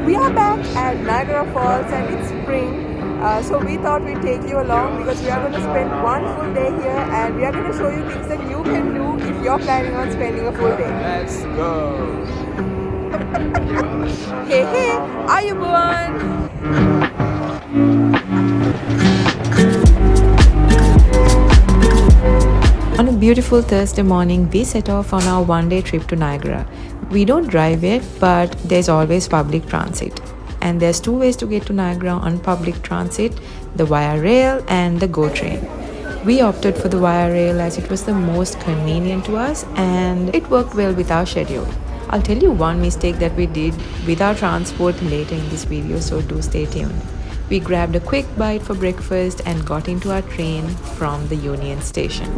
We are back at Niagara Falls and it's spring. So we thought we'd take you along because we are going to spend one full day here and we are going to show you things that you can do if you're planning on spending a full day. Let's go! Hey, hey, are you born? On a beautiful Thursday morning, we set off on our one-day trip to Niagara. We don't drive it, but there's always public transit. And there's two ways to get to Niagara on public transit, the ViaRail and the GO train. We opted for the ViaRail as it was the most convenient to us and it worked well with our schedule. I'll tell you one mistake that we did with our transport later in this video, so do stay tuned. We grabbed a quick bite for breakfast and got into our train from the Union Station.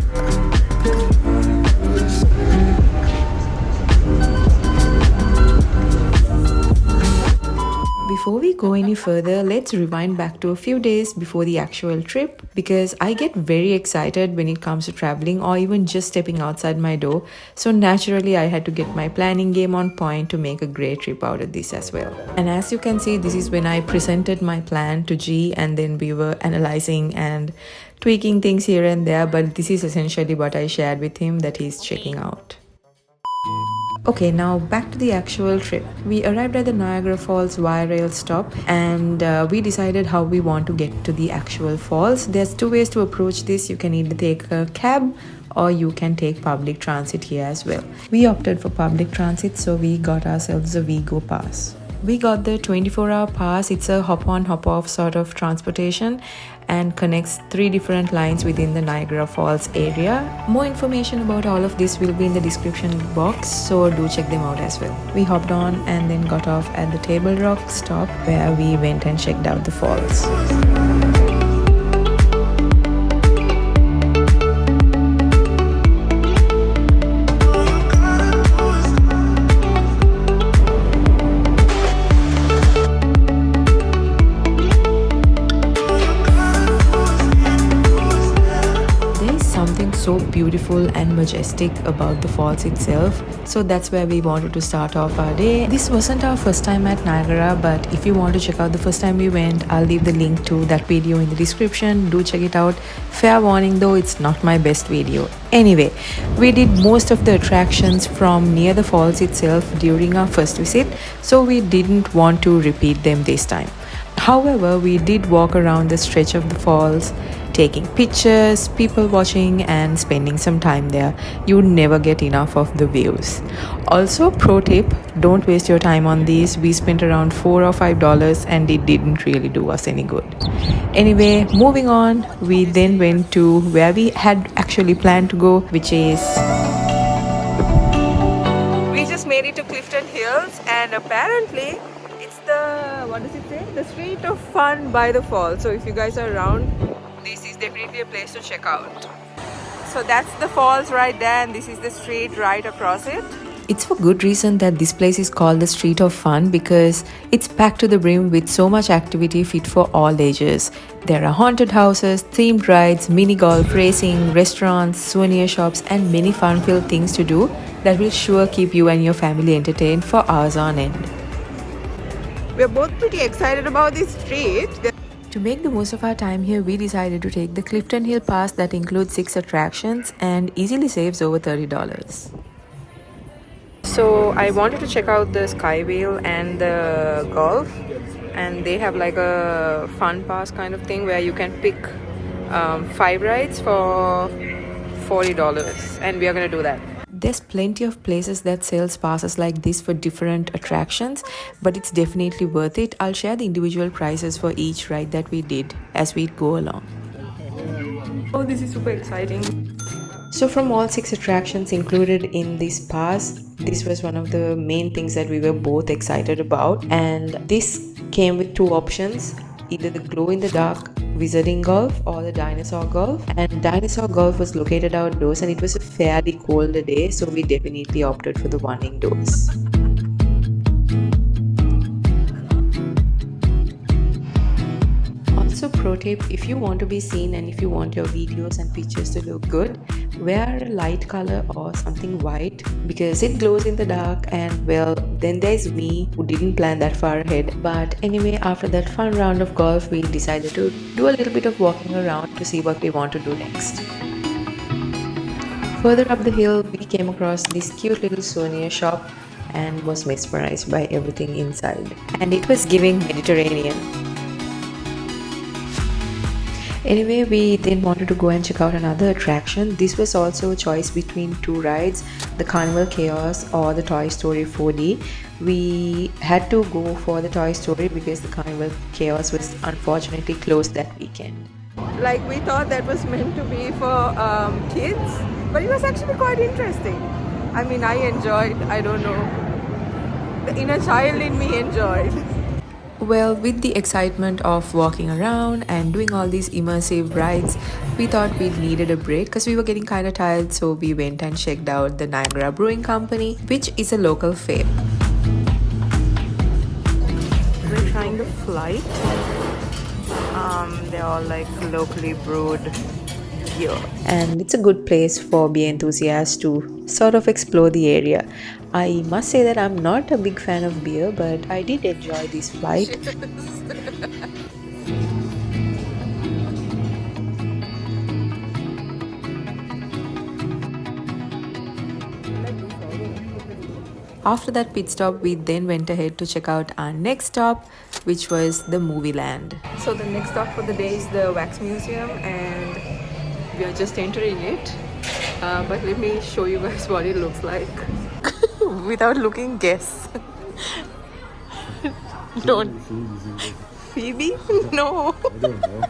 Before we go any further, let's rewind back to a few days before the actual trip because I get very excited when it comes to traveling or even just stepping outside my door. So naturally, I had to get my planning game on point to make a great trip out of this as well. And as you can see, this is when I presented my plan to G and then we were analyzing and tweaking things here and there, but this is essentially what I shared with him that he's checking out. Okay, now back to the actual trip. We arrived at the Niagara Falls ViaRail stop and we decided how we want to get to the actual falls. There's two ways to approach this. You can either take a cab or you can take public transit here as well. We opted for public transit, so we got ourselves a WeGo pass. We got the 24-hour pass. It's a hop-on, hop-off sort of transportation and connects 3 different lines within the Niagara Falls area. More information about all of this will be in the description box, so do check them out as well. We hopped on and then got off at the Table Rock stop where we went and checked out the falls. So beautiful and majestic about the falls itself, so that's where we wanted to start off our day. This wasn't our first time at Niagara, but if you want to check out the first time we went, I'll leave the link to that video in the description. Do check it out. Fair warning though, it's not my best video. Anyway, we did most of the attractions from near the falls itself during our first visit, so we didn't want to repeat them this time. However, we did walk around the stretch of the falls, taking pictures, people watching and spending some time there. You never get enough of the views. Also, pro tip, don't waste your time on these. We spent around $4 or $5 and it didn't really do us any good. Anyway, moving on, we then went to where we had actually planned to go, which is... We just made it to Clifton Hills and apparently it's the, what does it say? The street of fun by the falls. So if you guys are around, this is definitely a place to check out. So that's the falls right there and this is the street right across it. It's for good reason that this place is called the Street of Fun because it's packed to the brim with so much activity fit for all ages. There are haunted houses, themed rides, mini golf, racing, restaurants, souvenir shops and many fun-filled things to do that will sure keep you and your family entertained for hours on end. We're both pretty excited about this street. To make the most of our time here, we decided to take the Clifton Hill Pass that includes 6 attractions and easily saves over $30. So I wanted to check out the SkyWheel and the golf, and they have like a fun pass kind of thing where you can pick 5 rides for $40 and we are going to do that. There's plenty of places that sells passes like this for different attractions, but it's definitely worth it. I'll share the individual prices for each ride that we did as we go along. Oh, this is super exciting. So from all 6 attractions included in this pass, this was one of the main things that we were both excited about, and this came with 2 options, either the glow in the dark wizarding golf or the dinosaur golf. And dinosaur golf was located outdoors and it was a fairly colder day, so we definitely opted for the one indoors. Also, pro tip, if you want to be seen and if you want your videos and pictures to look good, wear a light color or something white because it glows in the dark. And well, then there's me who didn't plan that far ahead. But anyway, after that fun round of golf, we decided to do a little bit of walking around to see what we want to do next. Further up the hill, we came across this cute little Sonias shop and was mesmerized by everything inside. And it was giving Mediterranean. Anyway, we then wanted to go and check out another attraction. This was also a choice between two rides, the Carnival Chaos or the Toy Story 4D. We had to go for the Toy Story because the Carnival Chaos was unfortunately closed that weekend. Like, we thought that was meant to be for kids, but it was actually quite interesting. I mean, I enjoyed, I don't know, the inner child in me enjoyed. Well, with the excitement of walking around and doing all these immersive rides, we thought we needed a break because we were getting kind of tired, so we went and checked out the Niagara Brewing Company, which is a local fave. We're trying the flight. They're all like locally brewed beer. And it's a good place for beer enthusiasts to sort of explore the area. I must say that I'm not a big fan of beer, but I did enjoy this flight. After that pit stop, we then went ahead to check out our next stop, which was the movie land. So the next stop for the day is the Wax Museum, and we are just entering it. But let me show you guys what it looks like. Without looking, guess. Don't. Phoebe? No. I don't know.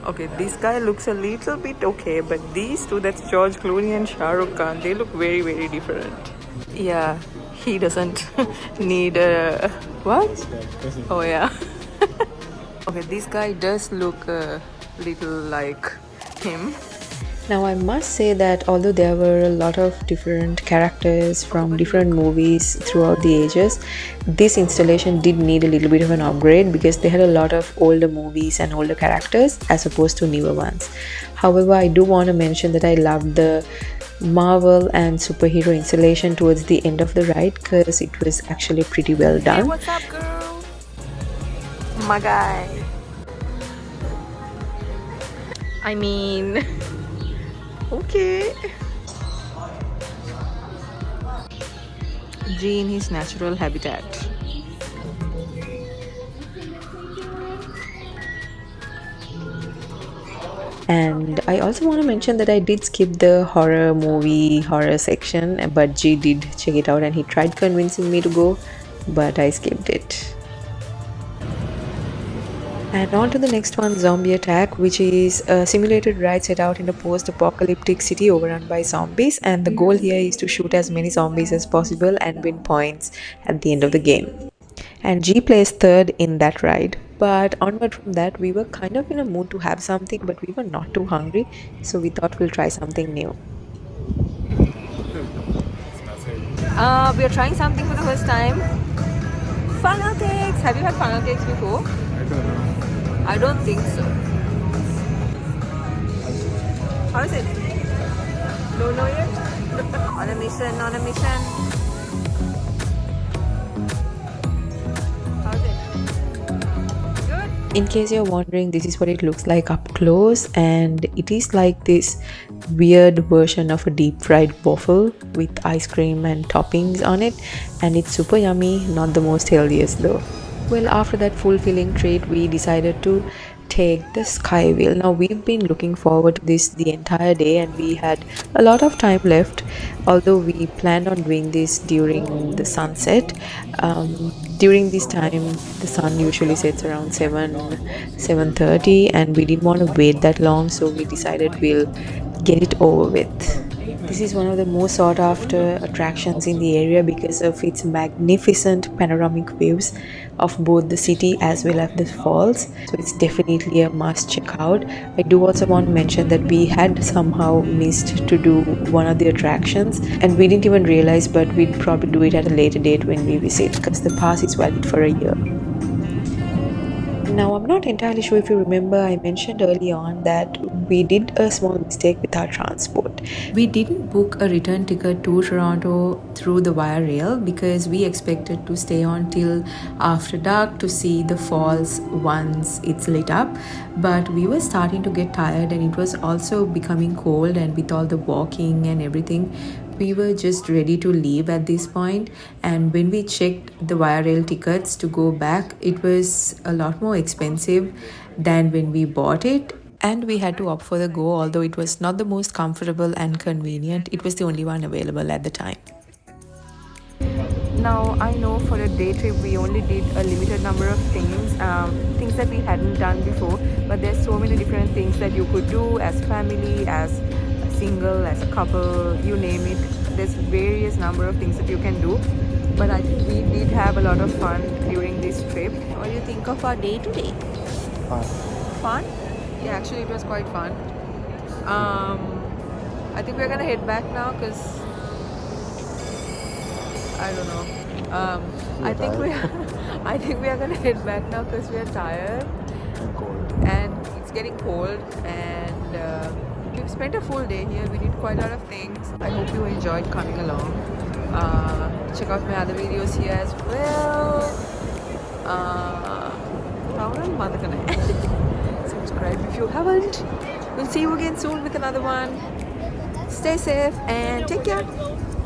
Okay, this guy looks a little bit okay, but these two, that's George Clooney and Shah Rukh Khan, they look very, very different. Yeah, he doesn't need a... What? Oh, yeah. Okay, this guy does look a little like him. Now, I must say that although there were a lot of different characters from different movies throughout the ages, this installation did need a little bit of an upgrade because they had a lot of older movies and older characters as opposed to newer ones. However, I do want to mention that I loved the Marvel and superhero installation towards the end of the ride because it was actually pretty well done. Hey, what's up, girl? My guy. I mean... Okay. G in his natural habitat. And I also want to mention that I did skip the horror section, but G did check it out and he tried convincing me to go, but I skipped it. And on to the next one, Zombie Attack, which is a simulated ride set out in a post-apocalyptic city overrun by zombies, and the goal here is to shoot as many zombies as possible and win points at the end of the game. And G placed third in that ride. But onward from that, we were kind of in a mood to have something, but we were not too hungry, so we thought we'll try something new. We are trying something for the first time. Funnel cakes. Have you had funnel cakes before? I don't know. I don't think so. How is it? Don't know yet? On a mission, on a mission. How is it? Good. In case you're wondering, this is what it looks like up close, and it is like this weird version of a deep fried waffle with ice cream and toppings on it, and it's super yummy, not the most healthiest though. Well, after that fulfilling treat, we decided to take the SkyWheel. Now, we've been looking forward to this the entire day and we had a lot of time left, although we planned on doing this during the sunset. During this time, the sun usually sets around 7:30 and we didn't want to wait that long, so we decided we'll get it over with. This is one of the most sought after attractions in the area because of its magnificent panoramic views of both the city as well as the falls. So it's definitely a must check out. I do also want to mention that we had somehow missed to do one of the attractions and we didn't even realize, but we'd probably do it at a later date when we visit because the pass is valid for a year. Now, I'm not entirely sure if you remember, I mentioned early on that we did a small mistake with our transport. We didn't book a return ticket to Toronto through the ViaRail because we expected to stay on till after dark to see the falls once it's lit up. But we were starting to get tired and it was also becoming cold, and with all the walking and everything, we were just ready to leave at this point. And when we checked the ViaRail tickets to go back, it was a lot more expensive than when we bought it, and we had to opt for the Go. Although it was not the most comfortable and convenient, it was the only one available at the time. Now I know for a day trip we only did a limited number of things, things that we hadn't done before, but there's so many different things that you could do as family, as a single, as a couple, you name it. There's various number of things that you can do, but I think we did have a lot of fun during this trip. What do you think of our day today? Fun? Yeah, actually it was quite fun. I think we're gonna head back now because I don't know. I think we are gonna head back now because we are tired and it's getting cold, and we've spent a full day here. We did quite a lot of things. I hope you enjoyed coming along. Check out my other videos here as well. Subscribe if you haven't. We'll see you again soon with another one. Stay safe and take care.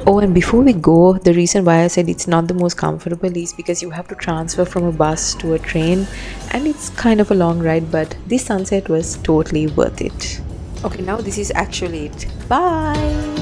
Oh, and before we go, the reason why I said it's not the most comfortable is because you have to transfer from a bus to a train, and it's kind of a long ride, but this sunset was totally worth it. Okay, now this is actually it. Bye!